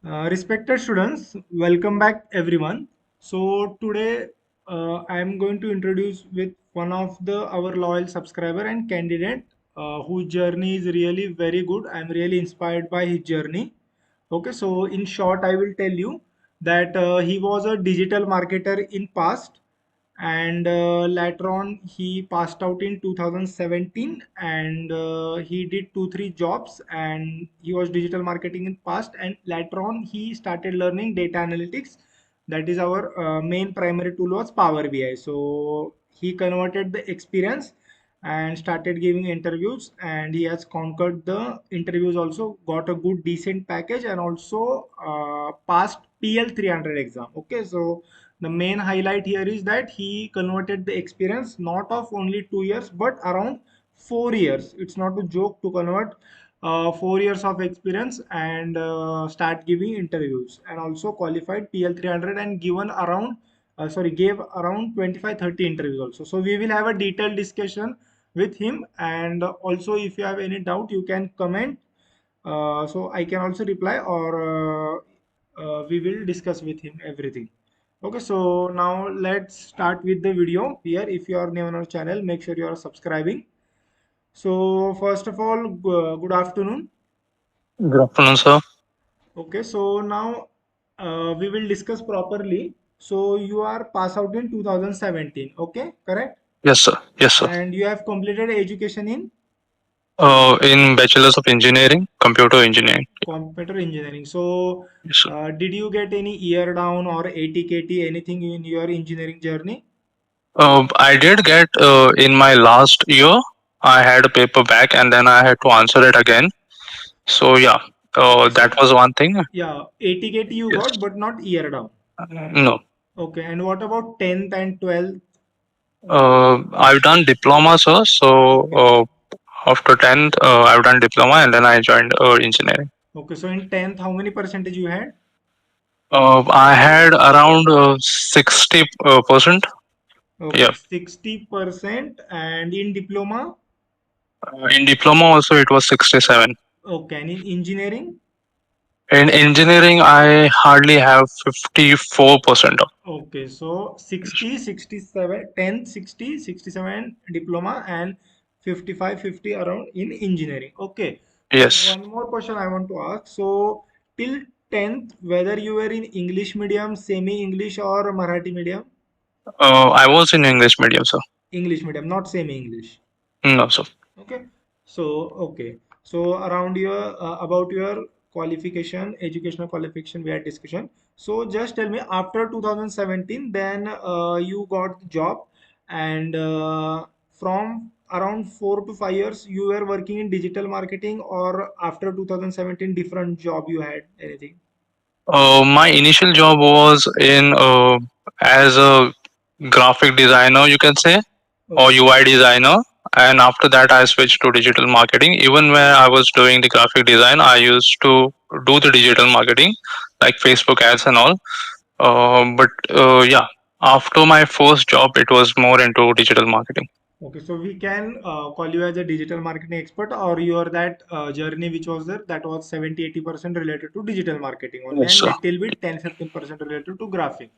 Respected students, welcome back everyone. So today I am going to introduce with one of the our loyal subscriber and candidate whose journey is really very good. I am really inspired by his journey. Okay, so in short, I will tell you that he was a digital marketer in past, and later on he passed out in 2017, and he did 2 3 jobs, and he was digital marketing in past, and later on he started learning data analytics. That is our main primary tool was Power BI. So he converted the experience and started giving interviews, and he has conquered the interviews, also got a good decent package, and also passed PL 300 exam. Okay, so the main highlight here is that he converted the experience not of only 2 years but around 4 years. It's not a joke to convert 4 years of experience and start giving interviews, and also qualified PL 300 and given around gave around 25 30 interviews also. So we will have a detailed discussion with him, and also if you have any doubt you can comment, so I can also reply, or we will discuss with him everything. Okay, so now let's start with the video here. If you are new on our channel, make sure you are subscribing. So first of all, good afternoon. Good afternoon, sir. Okay, so now we will discuss properly. So you are pass out in 2017, okay, correct? Yes, sir. Yes, sir. And you have completed education in In Bachelor's of Engineering, Computer Engineering. computer engineering. So Yes, sir. did you get any year down or ATKT, anything in your engineering journey? I did get in my last year, I had a paper back and then I had to answer it again. So, yeah, Okay, that so was one thing. yeah, ATKT you Yes. got, but not year down. No. Okay, and what about 10th and 12th? I've done diploma, sir. So, Okay, after 10th, I've done diploma and then I joined engineering. okay, so in 10th, how many percentage you had? I had around 60%. Okay, Yeah. 60%, and in diploma? In diploma also, it was 67. Okay, and in engineering? In engineering, I hardly have 54% of. Okay, so 60, 67, 10, 60, 67 diploma, and 55, 50 around in engineering. Okay, so Yes. one more question I want to ask. So till 10th, whether you were in English medium, semi-English or Marathi medium? I was in English medium, sir. English medium, not semi-English. No, sir. Okay, so okay, so around your about your qualification, educational qualification, we had discussion. So just tell me, after 2017, then you got the job, and from around 4 to 5 years, you were working in digital marketing, or after 2017, different job you had anything? My initial job was in as a graphic designer, you can say, or Okay, UI designer. And after that, I switched to digital marketing. Even when I was doing the graphic design, I used to do the digital marketing, like Facebook ads and all. But yeah, after my first job, it was more into digital marketing. okay, so we can call you as a digital marketing expert, or your that journey which was there, that was 70 80% related to digital marketing only, Yes, and sir. little bit 10 15% related to graphic.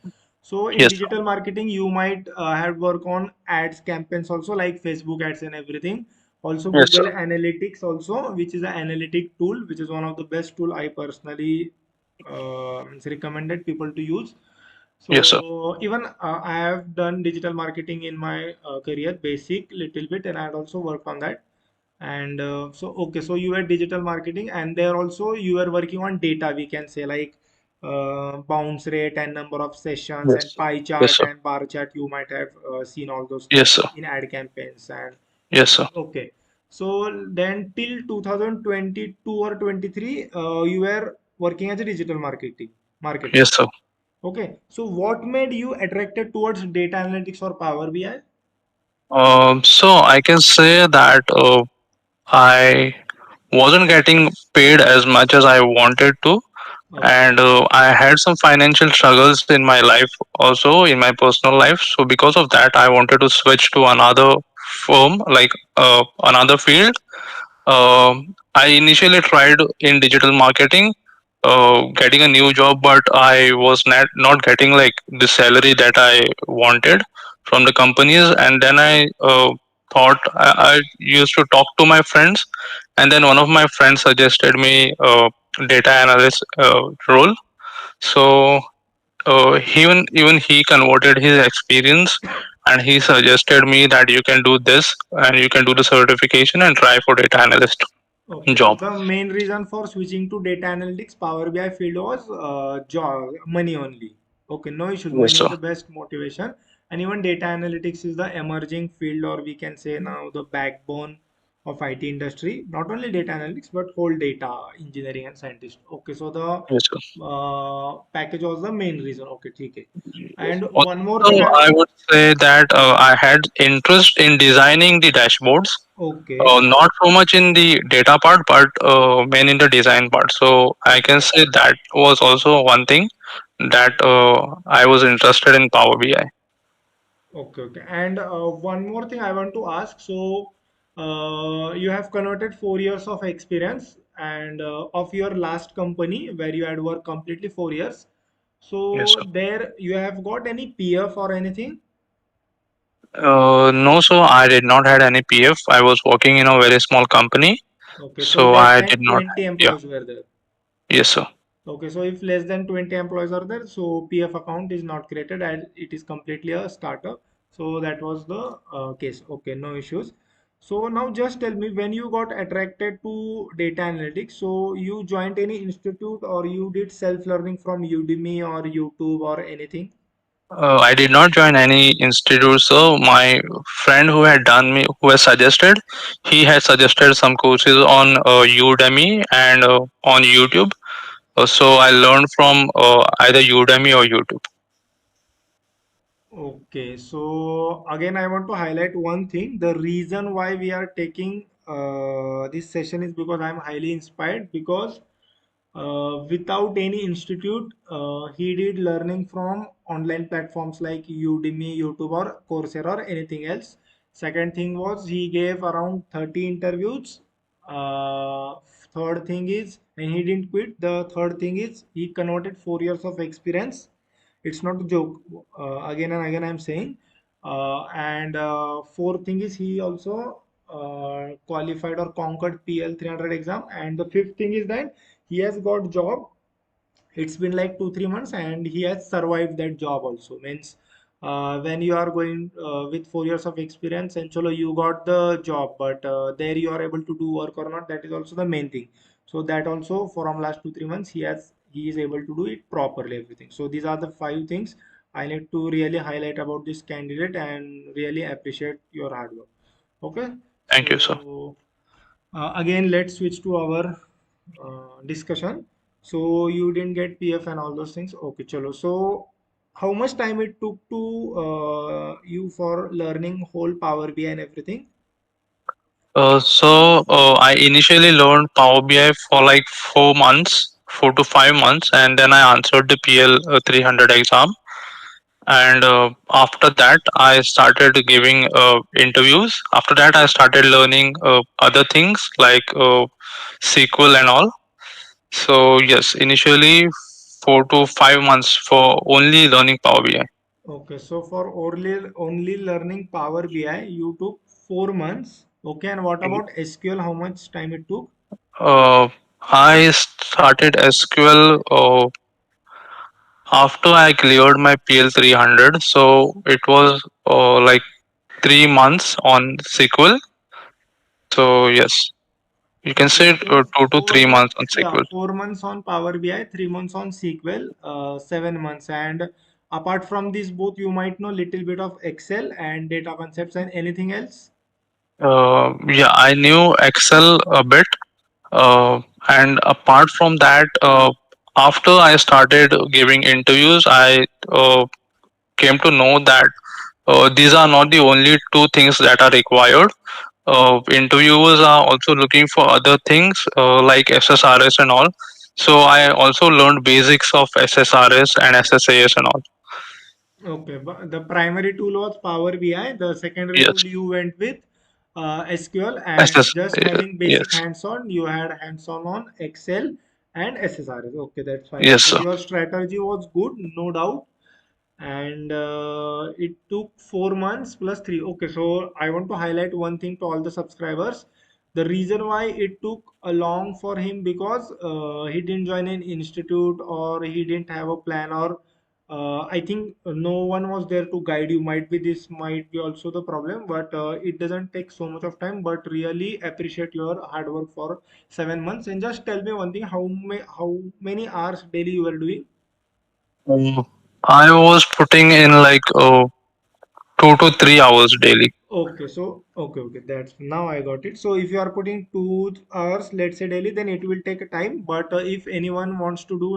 So in Yes, sir. digital marketing, you might have work on ads campaigns also, like Facebook ads and everything. Also Yes, sir. Google Analytics also, which is an analytic tool, which is one of the best tool I personally recommended people to use. Yes, sir. So even I have done digital marketing in my career, basic little bit, and I had also worked on that. And so okay, so you were digital marketing, and there also you were working on data. We can say like bounce rate and number of sessions Yes, and sir. pie Yes, chart sir. and bar chart. You might have seen all those Yes, things sir. in ad campaigns and Yes, sir. okay. So then till 2022 or 23, you were working as a digital marketing marketer. Yes, sir. Okay, so what made you attracted towards data analytics or Power BI? So I can say that I wasn't getting paid as much as I wanted to, Okay, and I had some financial struggles in my life, also in my personal life. So because of that, I wanted to switch to another firm, like another field. I initially tried in digital marketing, getting a new job, but I was not getting like the salary that I wanted from the companies. And then I thought I used to talk to my friends, and then one of my friends suggested me data analyst role. So even he converted his experience, and he suggested me that you can do this and you can do the certification and try for data analyst Okay, so job. the main reason for switching to data analytics Power BI field was job money only. Okay, no issues. Yes, Money is sir. the best motivation, and even data analytics is the emerging field, or we can say now the backbone of IT industry. Not only data analytics, but whole data engineering and scientist. Okay, so the Yes, sir. package was the main reason. Okay, okay. And one more thing, Also, I would say that I had interest in designing the dashboards, okay, not so much in the data part, but main in the design part. So I can okay. say that was also one thing that I was interested in Power BI. Okay, okay. And one more thing I want to ask. So, you have converted 4 years of experience and of your last company where you had worked completely 4 years. Yes, sir. So, there you have got any PF or anything? No, so I did not had any PF. I was working in a very small company, Okay, so so that I did time not. 20 Yeah. employees were there. Yes, sir. Okay, so if less than 20 employees are there, so PF account is not created and it is completely a startup. So that was the case. Okay, no issues. So now just tell me when you got attracted to data analytics, so you joined any institute or you did self-learning from Udemy or YouTube or anything? I did not join any institute. So my friend who had done me, who has suggested, he had suggested some courses on Udemy and on YouTube. So I learned from either Udemy or YouTube. Okay, so again, I want to highlight one thing. The reason why we are taking this session is because I'm highly inspired because without any institute, he did learning from online platforms like Udemy, YouTube, or Coursera, or anything else. Second thing was he gave around 30 interviews. Uh, Third thing is, and he didn't quit. The third thing is he converted 4 years of experience. It's not a joke. Again and again, I'm saying. And fourth thing is he also qualified or conquered PL 300 exam. And the fifth thing is that he has got job. It's been like 2 3 months and he has survived that job also. Means when you are going with 4 years of experience and chalo you got the job, but there you are able to do work or not, that is also the main thing. So that also from last 2 3 months he is able to do it properly everything. So these are the five things I need to really highlight about this candidate and really appreciate your hard work. Okay, Thank you, sir. so again, let's switch to our discussion. So you didn't get PF and all those things. Okay, chalo. So how much time it took to you for learning whole Power BI and everything? I initially learned Power BI for like 4 months, 4 to 5 months, and then I answered the PL 300 exam. And after that, I started giving interviews. After that, I started learning other things like SQL and all. So yes, initially 4 to 5 months for only learning Power BI. Okay, so for only learning Power BI, you took 4 months. Okay, and what about SQL? How much time it took? Uh, I started SQL after I cleared my PL 300. So it was like 3 months on SQL. So yes, you can Okay, say so 2 to 3 months on yeah, SQL. 4 months on Power BI, 3 months on SQL, 7 months. And apart from this, both you might know little bit of Excel and data concepts and anything else. Yeah, I knew Excel a bit, and apart from that, after I started giving interviews, I came to know that these are not the only two things that are required. Interviewers are also looking for other things like SSRS and all. So I also learned basics of SSRS and SSAS and all. Okay, but the primary tool was Power BI. The secondary Yes, tool you went with SQL, and SS. just having basic Yes, hands-on, you had hands-on on Excel and SSRs. Okay, that's fine. Yes, So sir. your strategy was good, no doubt. And it took 4 months plus three. Okay, so I want to highlight one thing to all the subscribers. The reason why it took a long for him because he didn't join an institute or he didn't have a plan or I think no one was there to guide you. Might be this might be also the problem, but it doesn't take so much of time. But really appreciate your hard work for 7 months. And just tell me one thing: how many hours daily you were doing? Um, I was putting in like 2 to 3 hours daily. Okay, that's now I got it. So if you are putting 2 hours, let's say daily, then it will take a time. But if anyone wants to do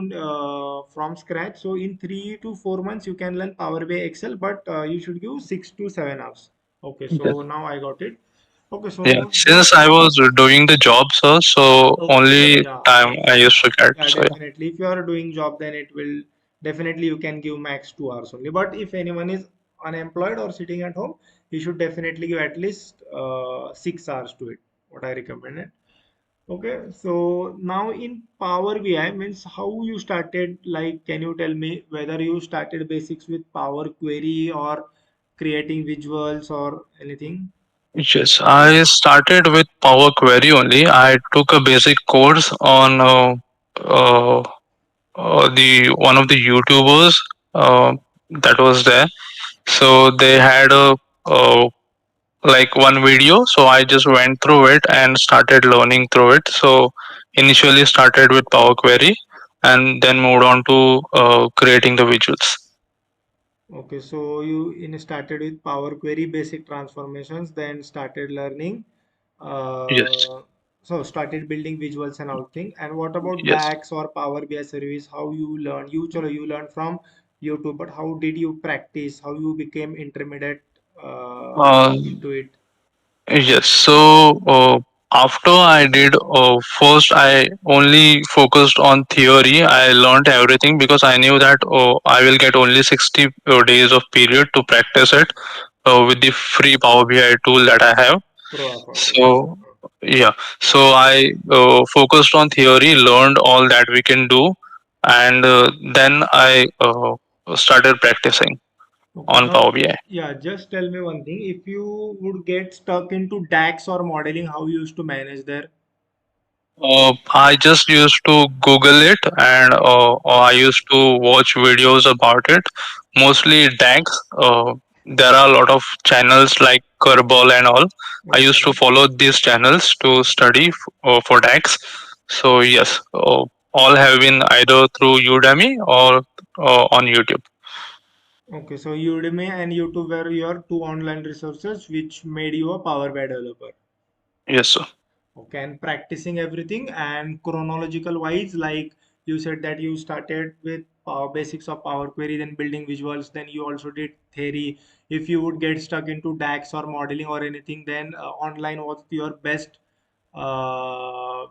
from scratch, so in 3 to 4 months you can learn Power BI Excel, but you should give 6 to 7 hours. Okay, Yes. so now I got it. Okay, Yeah. so Since just I was doing the job, sir, so okay, only yeah, time I okay, used to get. yeah, So yeah. definitely. If you are doing job, then it will definitely you can give max 2 hours only. But if anyone is unemployed or sitting at home, he should definitely give at least 6 hours to it. What I recommended. Okay, so now in Power BI means how you started. Like, can you tell me whether you started basics with Power Query or creating visuals or anything? Yes, I started with Power Query only. I took a basic course on uh, the one of the YouTubers uh, that was there. So they had a like one video. So I just went through it and started learning through it. So initially started with Power Query and then moved on to creating the visuals. Okay, so you in started with Power Query basic transformations, then started learning. Yes, So started building visuals and all thing. And what about yes. DAX or Power BI service? How you learn? You learned from YouTube, but how did you practice? How you became intermediate Uh, into it? Yes. So after I did first, I only focused on theory. I learned everything because I knew that I will get only 60 days of period to practice it with the free Power BI tool that I have. Pro effort, okay. So yeah. So I focused on theory, learned all that we can do, and then I started practicing Okay, on Power now BI. yeah, just tell me one thing. If you would get stuck into DAX or modeling, how you used to manage there? I just used to Google it and I used to watch videos about it. Mostly DAX. There are a lot of channels like Kerbal and all. I used to Okay. follow these channels to study for DAX. So yes, all have been either through Udemy or on YouTube. Okay, so Udemy and YouTube were your two online resources which made you a Power BI developer. Yes, sir. Okay, and practicing everything and chronological wise, like you said that you started with basics of Power Query, then building visuals, then you also did theory. If you would get stuck into DAX or modeling or anything, then online was your best,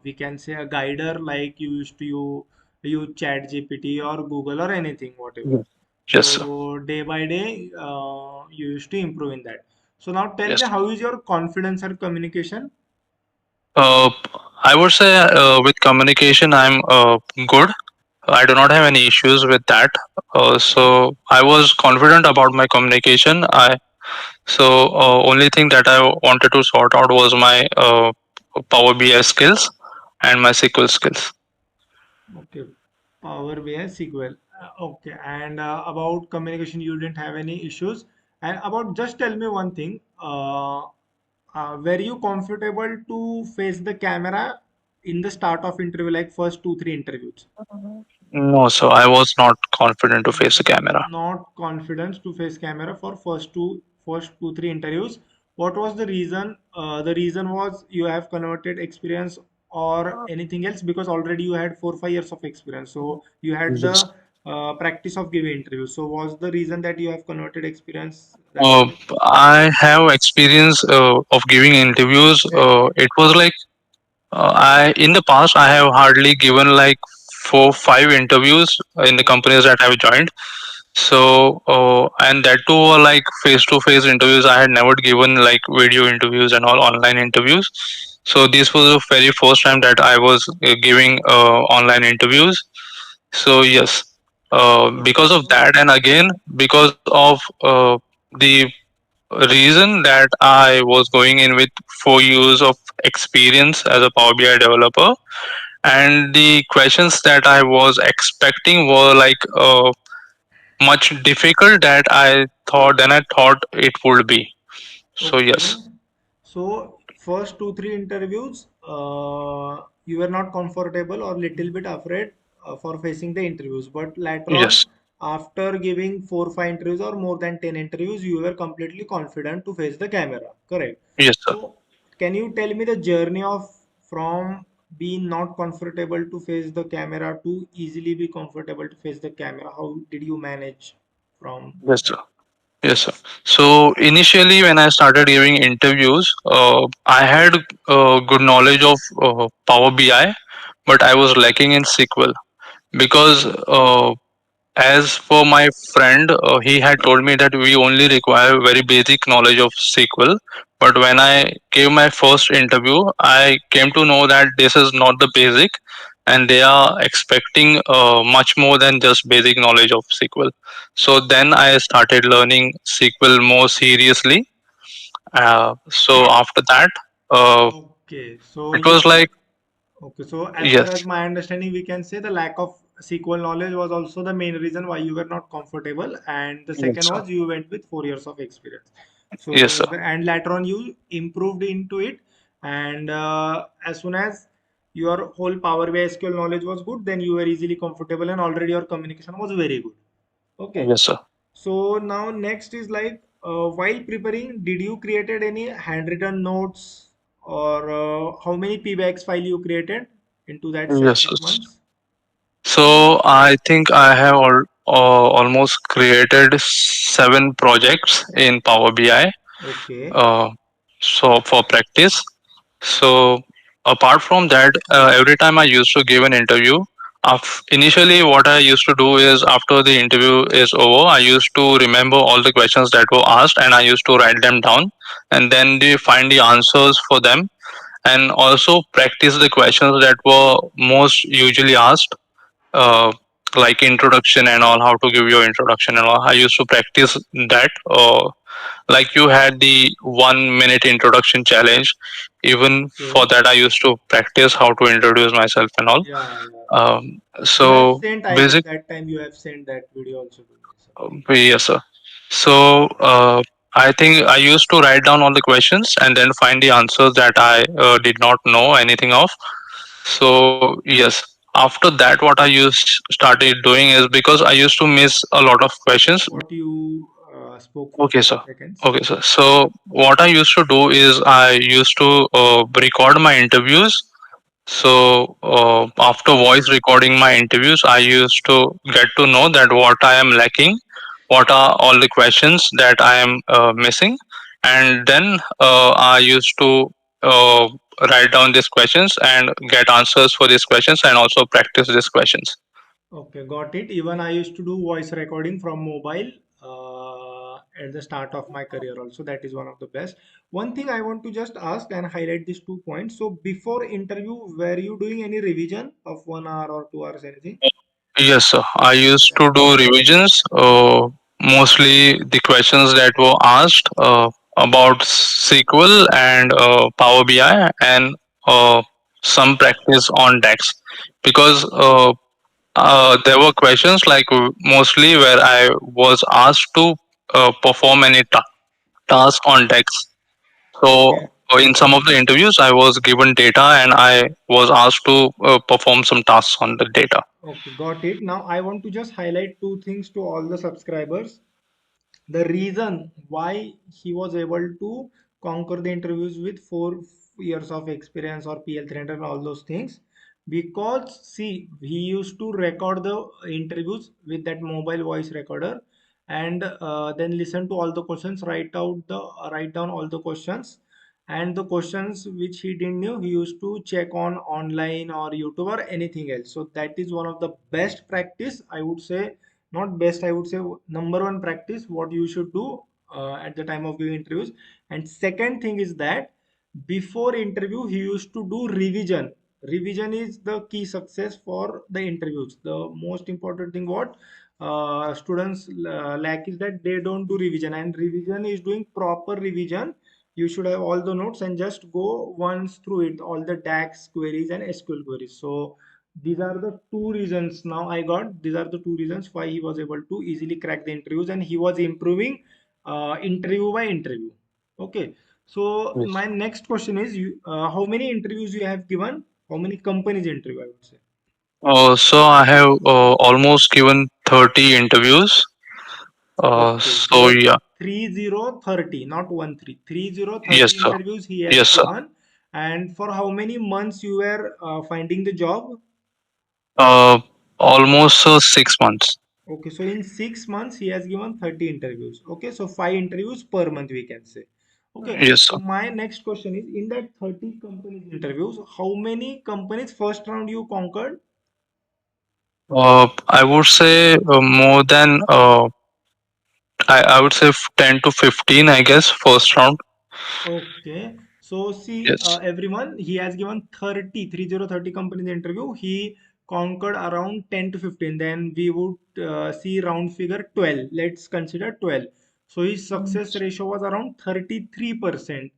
we can say a guider, like you used to use Chat GPT or Google or anything, whatever. Yes. Yes, sir. So day by day, you used to improve in that. So now tell me, Yes. how is your confidence and communication? Uh, I would say with communication, I'm good. I do not have any issues with that. So I was confident about my communication. Only thing that I wanted to sort out was my Power BI skills and my SQL skills. Okay, Power BI SQL. Okay, and about communication, you didn't have any issues. And about just tell me one thing. Were you comfortable to face the camera in the start of interview, like first 2 3 interviews? No, so I was not confident to face the camera. Not confidence to face camera for first two three interviews. What was the reason? The reason was you have converted experience or anything else, because already you had 4 5 years of experience, so you had the Yes. practice of giving interviews. So was the reason that you have converted experience, that's Uh, why? I have experience of giving interviews. It was like I in the past I have hardly given like 4 5 interviews in the companies that I've joined. So and that too were like face to face interviews. I had never given like video interviews and all online interviews. So this was the very first time that I was giving online interviews. So yes, Okay, because of so that, and again because of the reason that I was going in with 4 years of experience as a Power BI developer, and the questions that I was expecting were like much difficult that I thought than I thought it would be. So okay. yes, So first two, three interviews, you were not comfortable or little bit afraid for facing the interviews. But later on, yes, after giving four, five interviews or more than 10 interviews, you were completely confident to face the camera. Correct. yes, sir. So can you tell me the journey of from being not comfortable to face the camera to easily be comfortable to face the camera? How did you manage from Yes, that? sir. Yes, sir. So initially, when I started giving interviews, I had good knowledge of Power BI, but I was lacking in SQL because as for my friend, he had told me that we only require very basic knowledge of SQL. But when I gave my first interview, I came to know that this is not the basic, and they are expecting much more than just basic knowledge of SQL. So then I started learning SQL more seriously. So after that, uh, Okay, so it you was like okay, so as per yes, as my understanding, we can say the lack of SQL knowledge was also the main reason why you were not comfortable, and the yes, second sir. was you went with 4 years of experience. Yes, So sir. and later on you improved into it, and as soon as your whole Power BI SQL knowledge was good, then you were easily comfortable, and already your communication was very good. Okay. Yes, sir. So now next is like while preparing, did you created any handwritten notes or how many PBX file you created into that Yes, 7 8 sir. months? So I think I have almost created 7 projects in Power BI. Okay, Uh, so for practice. So apart from that, every time I used to give an interview, initially what I used to do is after the interview is over, I used to remember all the questions that were asked and I used to write them down and then find the answers for them and also practice the questions that were most usually asked, uh, like introduction and all, how to give your introduction and all. I used to practice that. Like you had the 1 minute introduction challenge. Even for okay. that, I used to practice how to introduce myself and all. Yeah, yeah. You have So sent, I guess basic, that time you have sent that video also to me. So. yes, sir. So I think I used to write down all the questions and then find the answers that I did not know anything of. So yes, after that, what I used started doing is because I used to miss a lot of questions. What you spoke for Okay, sir. 30 seconds. Okay, sir. So what I used to do is I used to record my interviews. So after voice recording my interviews, I used to get to know that what I am lacking, what are all the questions that I am missing, and then I used to uh, write down these questions and get answers for these questions and also practice these questions. Okay, got it. Even I used to do voice recording from mobile at the start of my career also. That is one of the best. One thing I want to just ask and highlight these 2 points. So before interview, were you doing any revision of 1 hour or 2 hours, anything? Yes, sir. I used Yeah. to do revisions, mostly the questions that were asked about SQL and Power BI and some practice on DAX because there were questions like mostly where I was asked to perform any task on DAX. So Okay. in some of the interviews, I was given data and I was asked to perform some tasks on the data. Okay, got it. Now I want to just highlight two things to all the subscribers. The reason why he was able to conquer the interviews with 4 years of experience or PL300 and all those things, because see, he used to record the interviews with that mobile voice recorder, and then listen to all the questions, write down all the questions, and the questions which he didn't know, he used to check on online or YouTube or anything else. So that is one of the best practice, I would say. Not best, I would say number one practice what you should do at the time of giving interviews. And second thing is that before interview he used to do revision. Revision is the key success for the interviews. The most important thing what students lack is that they don't do revision, and revision is doing proper revision. You should have all the notes and just go once through it, all the DAX queries and SQL queries. So these are the two reasons now I got. These are the two reasons why he was able to easily crack the interviews, and he was improving interview by interview. Okay. So my Yes. next question is, how many interviews you have given? How many companies interview, I would say. So I have almost given 30 interviews. Okay, So so yeah, 3030, not 13. Three zero yes, thirty sir. interviews he has Yes, sir. given. And for how many months you were finding the job? Uh, Almost 6 months. Okay, so in 6 months he has given 30 interviews. Okay, so five interviews per month we can say. Okay, Yes, so sir. my next question is, in that 30 companies interviews, how many companies first round you conquered? I would say more than I would say 10 to 15, I guess, first round. Okay, so see, Yes. everyone, he has given 30 companies interview. He conquered around 10 to 15. Then we would see round figure 12. Let's consider 12. So his success ratio was around 33%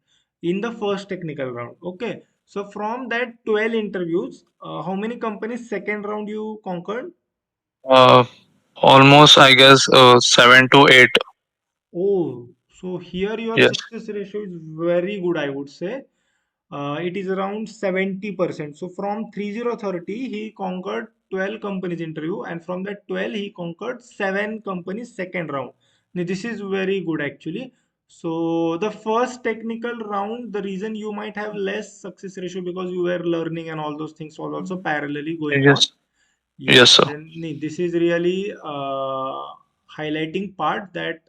in the first technical round. Okay, so from that 12 interviews, how many companies second round you conquered? Uh, Almost, I guess, 7 to 8. Oh, so here your Yes. success ratio is very good, I would say. It is around 70%. So from 3030, he conquered 12 companies interview, and from that 12, he conquered 7 companies second round. Now, this is very good actually. So the first technical round, the reason you might have less success ratio because you were learning and all those things was also parallelly going on. Yes. Yes, Yes, sir. then this is really highlighting part that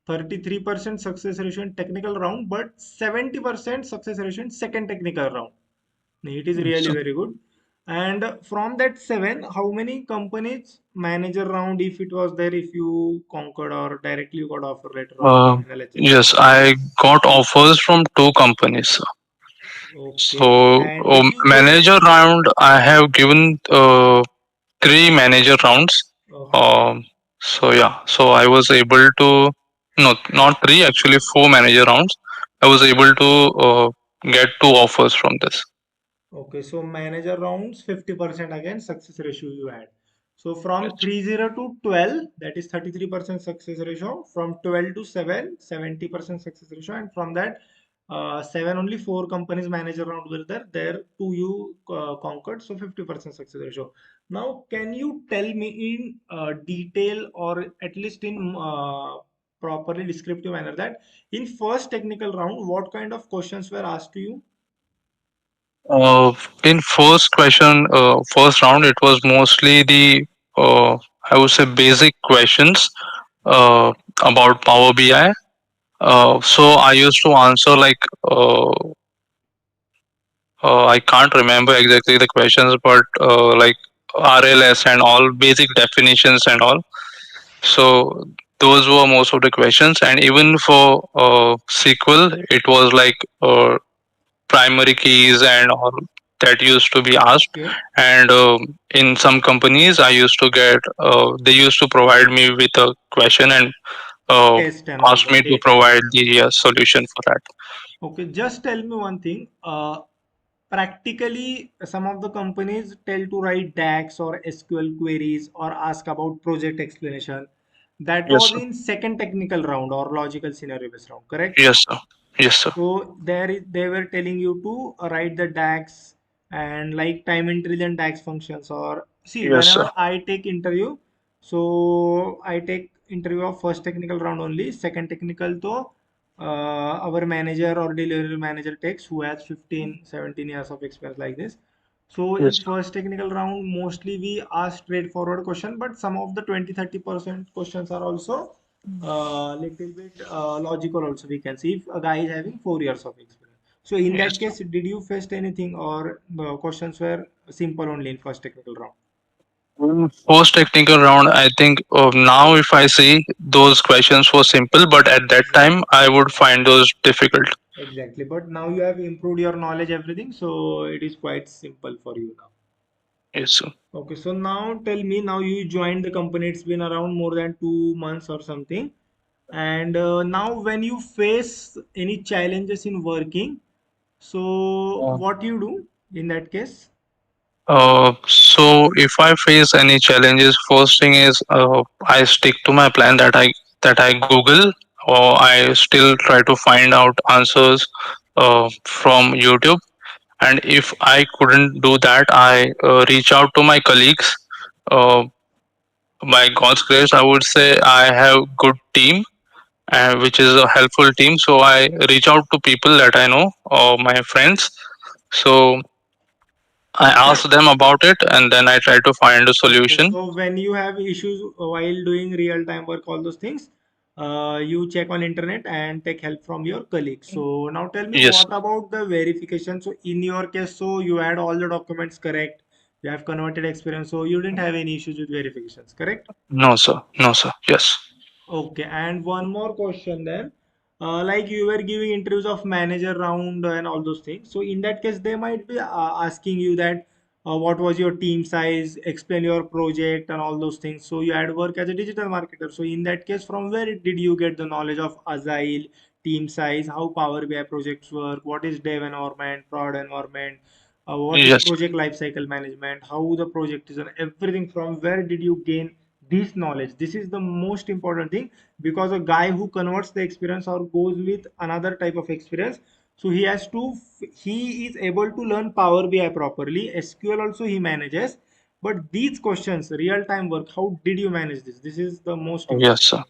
33% success ratio in technical round, but 70% success ratio in second technical round. It is Yes, really sir. very good. And from that seven, how many companies manager round, if it was there, if you conquered or directly you got offer letter of Uh, NLHS? yes, I got offers from two companies, sir. Okay. So, And did you get? manager round, I have given three manager rounds. Uh-huh. Um, so yeah, so I was able to, no, not three, actually four manager rounds. I was able to get two offers from this. Okay, so manager rounds 50% again success ratio you had. So Yes. from 30 to 12, that is 33% success ratio. From 12 to 7, 70% success ratio. And from that, 7 only 4 companies manager round were there. There 2 you conquered, so 50% success ratio. Now, can you tell me in detail or at least in properly descriptive manner that in first technical round, what kind of questions were asked to you? Uh, in first round, it was mostly the, I would say, basic questions uh, about Power BI. So I used to answer like I can't remember exactly the questions, but like RLS and all basic definitions and all. So those were most of the questions, and even for SQL, it was like primary keys and all that used to be asked. Okay. And in some companies, I used to get they used to provide me with a question and uh, Test and all asked the me to data provide entry. the solution for that. Okay, just tell me one thing. Practically, some of the companies tell to write DAX or SQL queries or ask about project explanation. That Yes, was sir. in second technical round or logical scenario based round, correct? Yes, sir. Yes, sir. So they were telling you to write the DAX and like time intelligent DAX functions, or see, Yes, sir. whenever I take interview, so I take interview of first technical round only. Second technical though our manager or delivery manager takes, who has 15 17 years of experience like this. So in Yes, first technical round, mostly we ask straightforward question, but some of the 20-30% questions are also little bit logical also, we can see if a guy is having 4 years of experience. So in yes. that case, did you face anything or the questions were simple only in first technical round? Post technical round, I think now if I see those questions were simple, but at that Right, time I would right. find those difficult. exactly. But now you have improved your knowledge, everything, so it is quite simple for you now. Yes, sir. Okay, so now tell me, now you joined the company, it's been around more than 2 months or something. And now when you face any challenges in working, so what you do in that case? So if I face any challenges, first thing is I stick to my plan that I Google, or I still try to find out answers from YouTube. And if I couldn't do that, I reach out to my colleagues. Uh, by God's grace, I would say I have good team, which is a helpful team. So I reach out to people that I know, or my friends. So I ask them about it, and then I try to find a Okay, solution. so when you have issues while doing real time work, all those things, you check on internet and take help from your colleagues. So now tell me, Yes. what about the verification? So in your case, so you had all the documents correct, you have converted experience, so you didn't have any issues with verifications, correct? No, sir. No, sir. Yes. Okay, and one more question then. Like you were giving interviews of manager round and all those things. So in that case, they might be asking you that what was your team size, explain your project and all those things. So you had work as a digital marketer. So in that case, from where did you get the knowledge of Agile, team size, how Power BI projects work, what is dev environment, prod environment, what is Yes. project lifecycle management, how the project is, and everything. From where did you gain this knowledge? This is the most important thing, because a guy who converts the experience or goes with another type of experience, so he has to, he is able to learn Power BI properly, SQL also he manages, but these questions, real time work, how did you manage this? This is the most Yes, important sir. thing.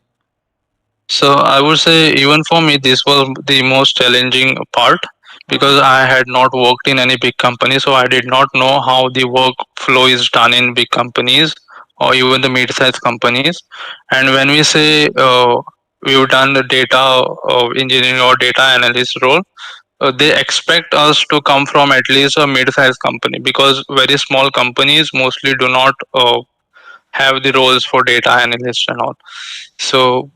So I would say even for me this was the most challenging part because I had not worked in any big company, so I did not know how the workflow is done in big companies or even the mid-sized companies. And when we say we've done the data engineering or data analyst role, they expect us to come from at least a mid-sized company because very small companies mostly do not have the roles for data analyst and all. So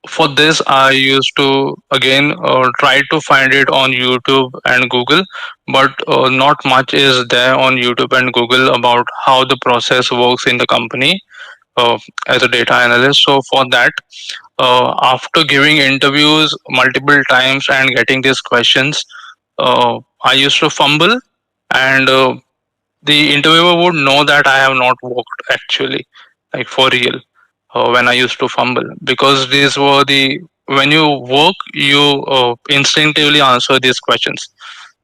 for this I used to again try to find it on YouTube and Google, but not much is there on YouTube and Google about how the process works in the company uh, as a data analyst. So for that, after giving interviews multiple times and getting these questions, I used to fumble, and the interviewer would know that I have not worked actually, like for real, when I used to fumble, because these were the when you work, you instinctively answer these questions.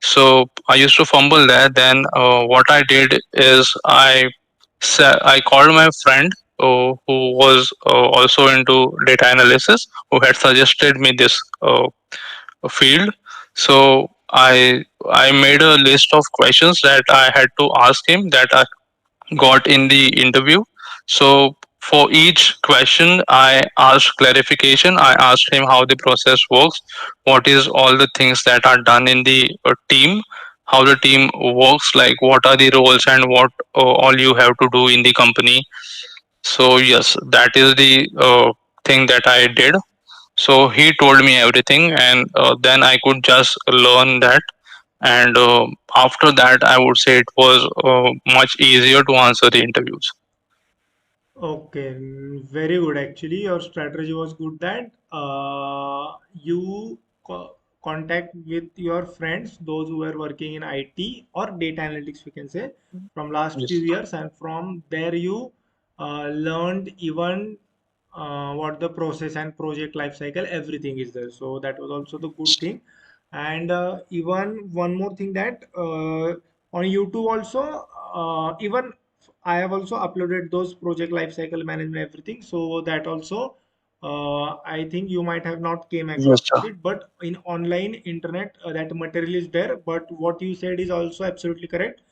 So I used to fumble there. Then what I did is I called my friend who was also into data analysis, who had suggested me this field. So I made a list of questions that I had to ask him that I got in the interview. So for each question, I asked clarification. I asked him how the process works, what is all the things that are done in the team, how the team works, like what are the roles and what all you have to do in the company. So yes, that is the thing that I did. So he told me everything, and then I could just learn that. And after that, I would say it was much easier to answer the interviews. Okay, very good. Actually, your strategy was good that you contact with your friends, those who were working in IT or data analytics, we can say, from last few Yes. years, and from there you learned even what the process and project life cycle, everything is there. So that was also the good thing. And even one more thing that on YouTube also, even I have also uploaded those project lifecycle management everything. So that also, I think you might have not came Yes, across sir. it, but in online internet that material is there. But what you said is also absolutely correct.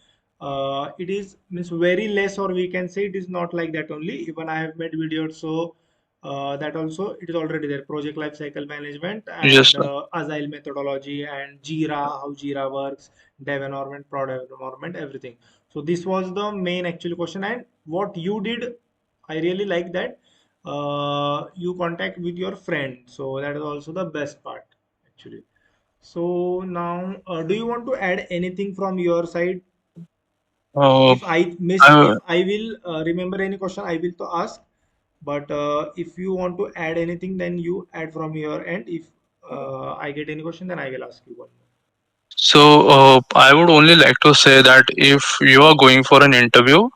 It is means very less, or we can say it is not like that only. Even I have made videos, so that also it is already there. Project lifecycle management Yes, and sir. agile methodology and Jira, how Jira works, dev environment, product environment, everything. So this was the main actual question, and what you did, I really like that. You contact with your friend, so that is also the best part actually. So now, do you want to add anything from your side? Uh, If I miss, I, if I will remember any question, I will to ask. But if you want to add anything, then you add from your end. If I get any question, then I will ask you one more. I would only like to say that if you are going for an interview,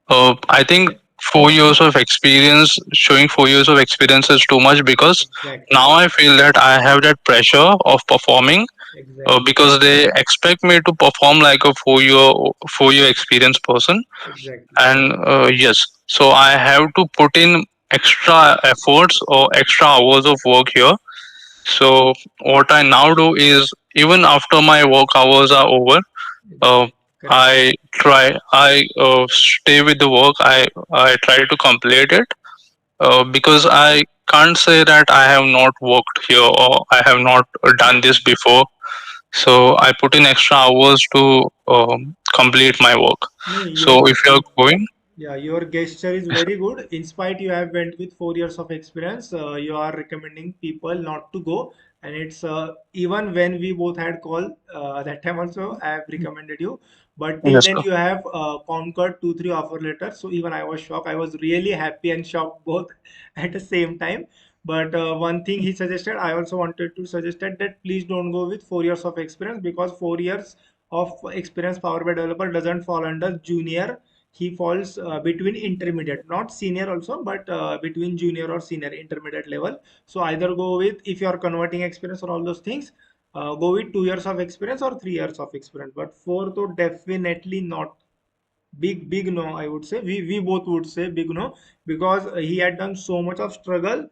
I think Okay. 4 years of experience, showing 4 years of experience is too much, because now Exactly. I feel that I have that pressure of performing, Exactly. because they expect me to perform like a 4-year experienced person. Exactly. And yes, so I have to put in extra efforts or extra hours of work here. So what I now do is, even after my work hours are over, uh, Exactly. Correct. I stay with the work. I try to complete it, because I can't say that I have not worked here or I have not done this before. So I put in extra hours to complete my work. No, So if you're going, yeah, your gesture is very good. In spite you have went with 4 years of experience, you are recommending people not to go. And it's even when we both had call that time also, I have recommended you. But till yes, then sir. you have conquered 2, 3 offer letters. So even I was shocked. I was really happy and shocked both at the same time. But one thing he suggested, I also wanted to suggest that please don't go with 4 years of experience, because 4 years of experience Power BI developer doesn't fall under junior. He falls between intermediate, not senior also, but between junior or senior intermediate level. So either go with, if you are converting experience or all those things, go with 2 years of experience or 3 years of experience. But four to definitely not. Big no, I would say. We both would say big no, because he had done so much of struggle.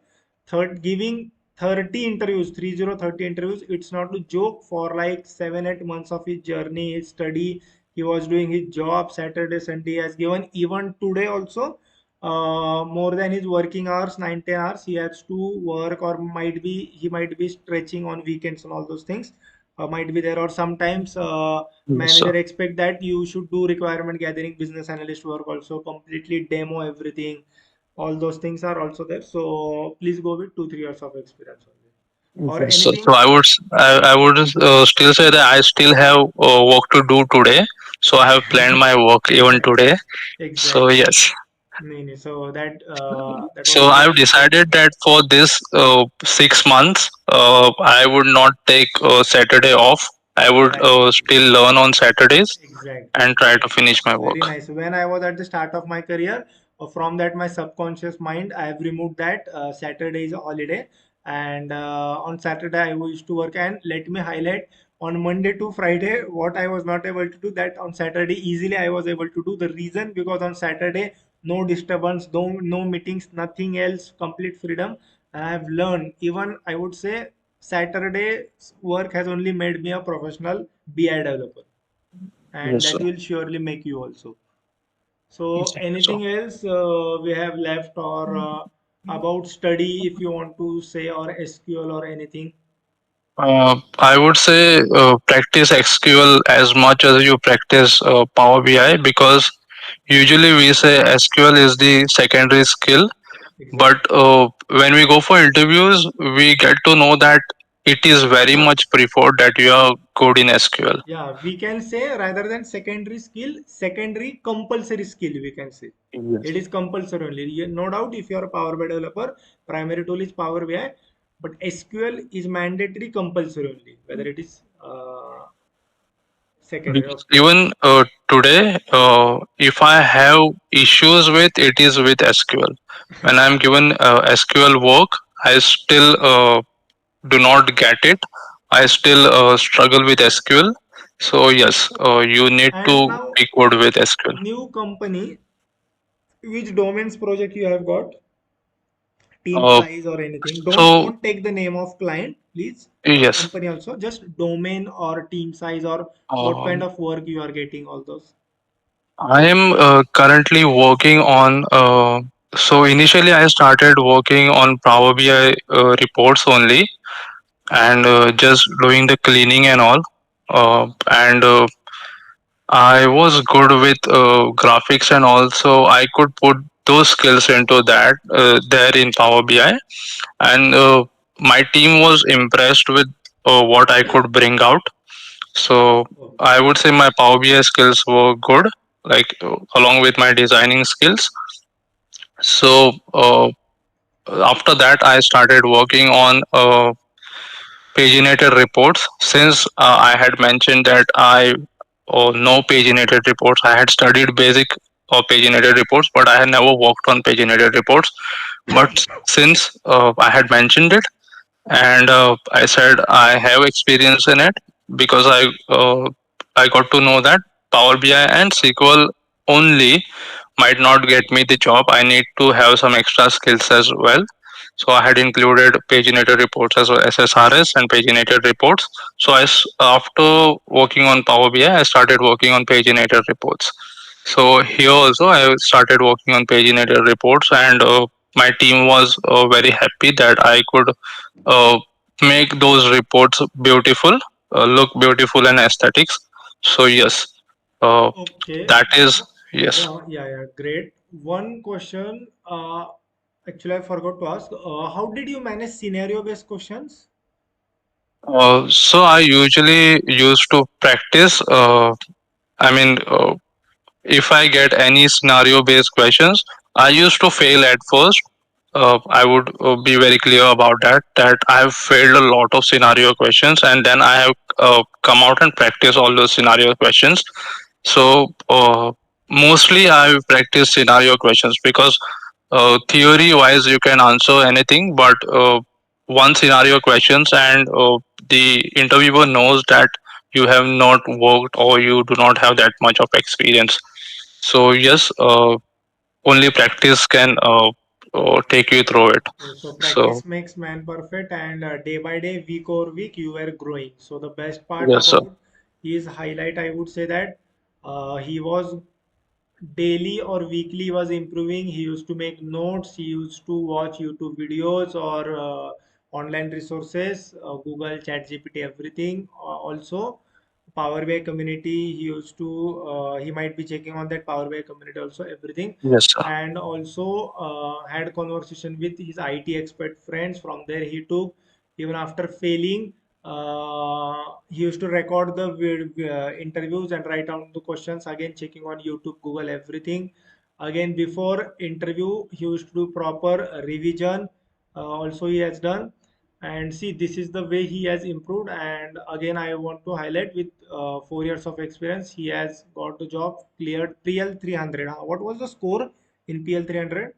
Giving 30 interviews, 30 interviews, it's not a joke. For like 7, 8 months of his journey, his study, he was doing his job Saturday, Sunday. He has given even today also more than his working hours, 9, 10 hours. He has to work, or he might be stretching on weekends and all those things. Might be there, or sometimes Yes, sir. manager expect that you should do requirement gathering, business analyst work also, completely demo everything. All those things are also there. So please go with 2, 3 years of experience only. Or Yes, sir. So anything. I would still say that I still have work to do today. So I have planned my work even today. So Exactly. yes. Nee, nee. So that So was I've really good. decided that for this 6 months, I would not take Saturday off. I would Exactly. still learn on Saturdays Exactly. and try to finish my Very work. nice. When I was at the start of my career, from that my subconscious mind, I have removed that Saturday is a holiday, and on Saturday I used to work. And let me highlight, on Monday to Friday, what I was not able to do, that on Saturday easily I was able to do. The reason, because on Saturday no disturbance, no meetings, nothing else, complete freedom. And I have learned. Even I would say Saturday's work has only made me a professional BI developer, and Yes, sir. that will surely make you also. So Exactly. So anything else we have left, or about study, if you want to say, or SQL or anything? I would say practice SQL as much as you practice Power BI, because usually we say SQL is the secondary skill. But Exactly. when we go for interviews, we get to know that it is very much preferred that you are good in SQL. Yeah, we can say, rather than secondary skill, secondary compulsory skill, we can say. Yes. It is compulsory only. No doubt, if you are a Power BI developer, primary tool is Power BI, but SQL is mandatory compulsory only, whether it is secondary. Because Okay. even today, if I have issues with, it is with SQL. When I'm given SQL work, I still do not get it. I still struggle with SQL. So yes, you need And to now, be good with SQL. new company, which domains project you have got, team Uh, size or anything. don't so don't take the name of client, please. yes, Company also, just domain or team size, or what kind um, of work you are getting, all those. I am currently working on. So initially, I started working on Power BI reports only, and just doing the cleaning and all. And I was good with graphics, and also I could put those skills into that there in Power BI. And my team was impressed with what I could bring out. So I Okay. would say my Power BI skills were good, like along with my designing skills. So after that, I started working on paginated reports. Since I had mentioned that I know paginated reports, I had studied basic paginated reports, but I had never worked on paginated reports. But since I had mentioned it, and I said I have experience in it, because I got to know that Power BI and SQL only might not get me the job. I need to have some extra skills as well. So I had included paginated reports as well, SSRS and paginated reports. So after working on Power BI, I started working on paginated reports. So here also I started working on paginated reports, and my team was very happy that I could uh, make those reports beautiful, look beautiful and aesthetics. So yes, uh, Okay. that is yes. Yeah, yeah, great. One question, actually, I forgot to ask. How did you manage scenario-based questions? So I usually used to practice. I mean, if I get any scenario based questions, I used to fail at first. I would be very clear about that I have failed a lot of scenario questions, and then I have come out and practice all those scenario questions. So mostly I practice scenario questions, because theory wise you can answer anything, but one scenario questions, and the interviewer knows that you have not worked or you do not have that much of experience. So yes, only practice can take you through it. Okay, so So practice makes man perfect, and day by day, week over week, you were growing. So the best part yes, sir. about his highlight, I would say that he was daily or weekly was improving. He used to make notes, he used to watch YouTube videos or online resources, Google, Chat GPT, everything. Also, Power BI community, he used to, he might be checking on that Power BI community also, everything. Yes, sir. And also had conversation with his IT expert friends. From there, he took, even after failing, he used to record the interviews and write down the questions, again checking on YouTube, Google, everything. Again, before interview, he used to do proper revision. Also, he has done. And see, this is the way he has improved. And again, I want to highlight, with 4 years of experience, he has got the job, cleared PL 300. What was the score in PL 300?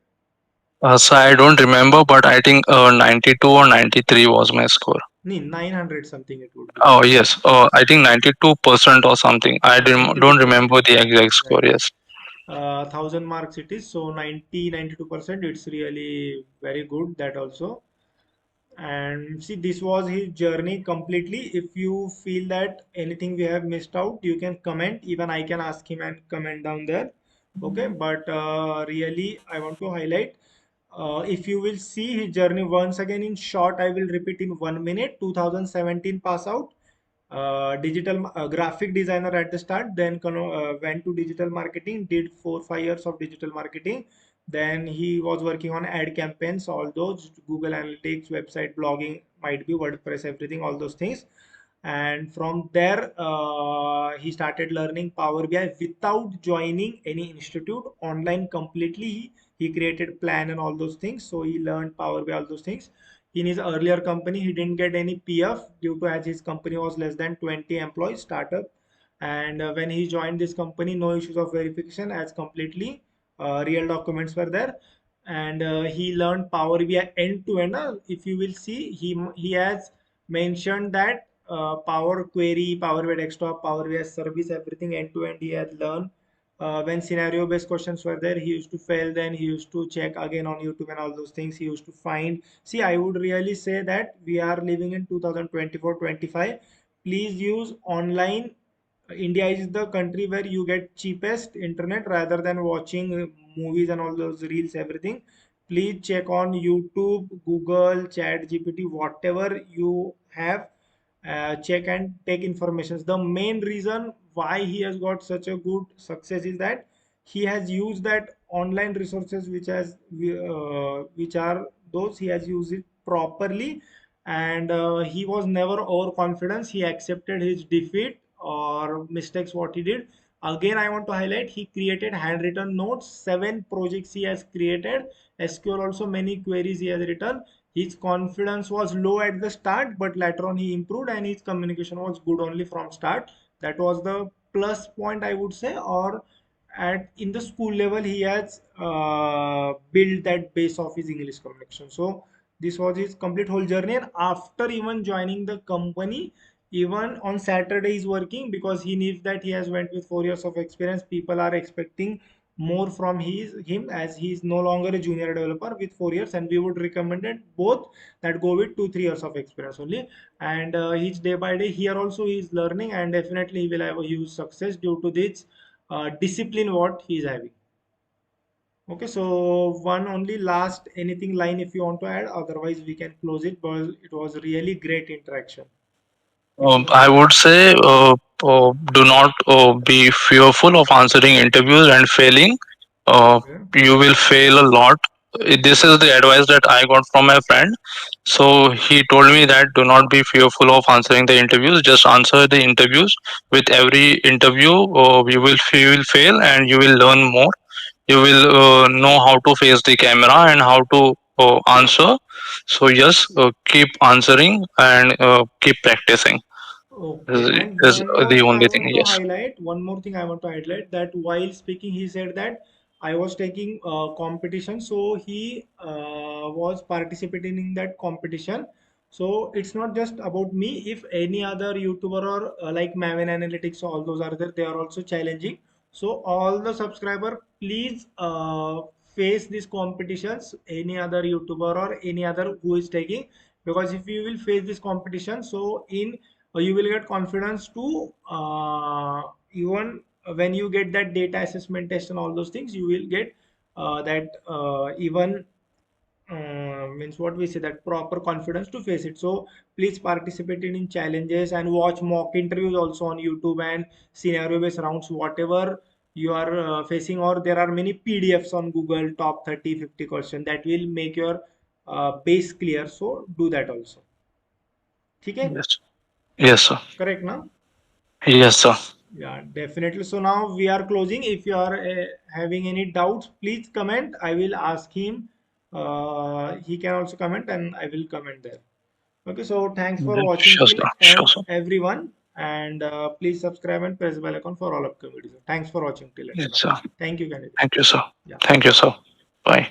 So I don't remember, but I think 92 or 93 was my score. No, 900 something it would be. Oh yes, I think 92% or something. I don't remember 92%. the exact score. Exactly. Yes. 1000 marks it is. So 92%. It's really very good, that also. And see, this was his journey completely. If you feel that anything we have missed out, you can comment. Even I can ask him and comment down there. Okay, but really, I want to highlight. If you will see his journey once again in short, I will repeat in 1 minute. 2017 pass out, digital graphic designer at the start, then went to digital marketing, did 4 5 years of digital marketing. Then he was working on ad campaigns, all those Google Analytics, website blogging, might be WordPress, everything, all those things. And from there, he started learning Power BI without joining any institute, online completely. He created plan and all those things. So he learned Power BI, all those things. In his earlier company, he didn't get any PF due to, as his company was less than 20 employees startup. And when he joined this company, no issues of verification, as completely real documents were there. And he learned Power BI end to end. If you will see, he has mentioned that Power Query, Power BI Desktop, Power BI Service, everything end to end he has learned. When scenario based questions were there, he used to fail. Then he used to check again on YouTube and all those things. He used to find. See, I would really say that we are living in 2024-25. Please use online. India is the country where you get cheapest internet rather than watching movies and all those reels, everything. Please check on YouTube, Google, Chat GPT, whatever you have. Check and take informations. The main reason why he has got such a good success is that he has used that online resources, which are those, he has used it properly. and he was never overconfident. He accepted his defeat or mistakes what he did. Again, I want to highlight he created handwritten notes, 7 projects he has created, SQL also many queries he has written. His confidence was low at the start, but later on he improved, and his communication was good only from start. That was the plus point, I would say. Or at in the school level he has built that base of his English communication. So this was his complete whole journey, and after even joining the company, even on Saturday he's working because he needs that he has went with 4 years of experience. People are expecting more from him as he is no longer a junior developer with 4 years, and we would recommend it both that go with 2 3 years of experience only. And he's day by day here also he is learning, and definitely he will have a huge success due to this discipline what he is having. Okay, so one only last anything line if you want to add, otherwise we can close it because it was really great interaction. I would say do not be fearful of answering interviews and failing. Uh, Okay. you will fail a lot. This is the advice that I got from my friend. So he told me that do not be fearful of answering the interviews. Just answer the interviews. With every interview, you will fail and you will learn more. You will know how to face the camera and how to answer. So yes, keep answering and keep practicing. Okay, Is, and is one more the thing I only thing. want to Yes. highlight. One more thing I want to highlight that while speaking, he said that I was taking competition, so he was participating in that competition. So it's not just about me. If any other YouTuber or like Maven Analytics, all those are there, they are also challenging. So all the subscriber, please face these competitions. Any other YouTuber or any other who is taking, because if you will face this competition, so in you will get confidence to even when you get that data assessment test and all those things, you will get that even means what we say, that proper confidence to face it. So please participate in challenges and watch mock interviews also on YouTube and scenario based rounds whatever you are facing, or there are many PDFs on Google, top 30 50 question that will make your base clear. So do that also. Okay, Yes. Yes, sir. correct now. Yes, sir. Yeah, definitely. So now we are closing. If you are having any doubts, please comment. I will ask him. He can also comment, and I will comment there. Okay. So thanks for Yeah, watching sure, till sir. Sure, end, sir. everyone, and please subscribe and press bell icon for all upcoming videos. Thanks for watching till end. Yes, Bye. sir. Thank you, Kennedy. Thank you, sir. Yeah. Thank you, sir. Bye.